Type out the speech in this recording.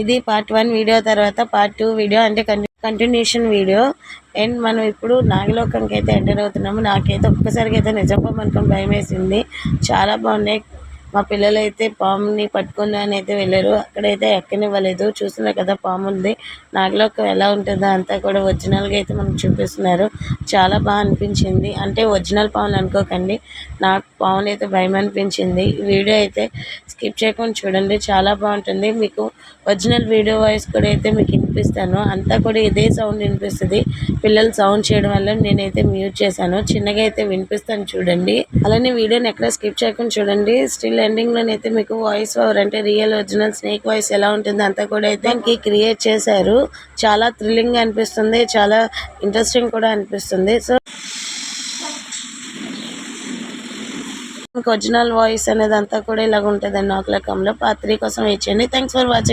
ఇది part 1 video. తర్వాత part 2 video అంటే కంటిన్యూషన్ వీడియో. అండ్ మనం ఇప్పుడు నాగలోకంకి అయితే ఎంటర్ అవుతున్నాము. నాకైతే ఒక్కసారికి అయితే నిజంగా అనుకుని భయం వేసింది. చాలా బాగున్నాయి. మా పిల్లలు అయితే పాముని పట్టుకుని అని అయితే వెళ్ళారు. అక్కడైతే ఎక్కనివ్వలేదు. చూస్తున్నారు కదా పాము ఉంది. నాగలోకం ఎలా ఉంటుందో అంతా కూడా ఒరిజినల్గా అయితే మనకు చూపిస్తున్నారు. చాలా బాగా అనిపించింది. అంటే ఒరిజినల్ పాములు అనుకోకండి, నాకు పాములు అయితే భయం అనిపించింది. ఈ వీడియో అయితే స్కిప్ చేయకుండా చూడండి, చాలా బాగుంటుంది. మీకు ఒరిజినల్ వీడియో వాయిస్ కూడా అయితే మీకు వినిపిస్తాను. అంతా కూడా ఇదే సౌండ్ వినిపిస్తుంది. పిల్లలు సౌండ్ చేయడం వల్ల నేనైతే మ్యూట్ చేశాను. చిన్నగా అయితే వినిపిస్తాను చూడండి. అలానే వీడియోని ఎక్కడ స్కిప్ చేయకుండా చూడండి. స్టిల్ ఎండింగ్లోనైతే మీకు వాయిస్ ఓవర్ అంటే రియల్ ఒరిజినల్ స్నేక్ వాయిస్ ఎలా ఉంటుందో అంతా కూడా అయితే మనకి క్రియేట్ చేశారు. చాలా థ్రిల్లింగ్ అనిపిస్తుంది, చాలా ఇంట్రెస్టింగ్ కూడా అనిపిస్తుంది. సో ఒరిజినల్ వాయిస్ అనేది అంతా కూడా ఇలాగ ఉంటుందండి నాగలోకంలో. పార్ట్ 3 కోసం వెయిట్ చేయండి. Thanks for watching.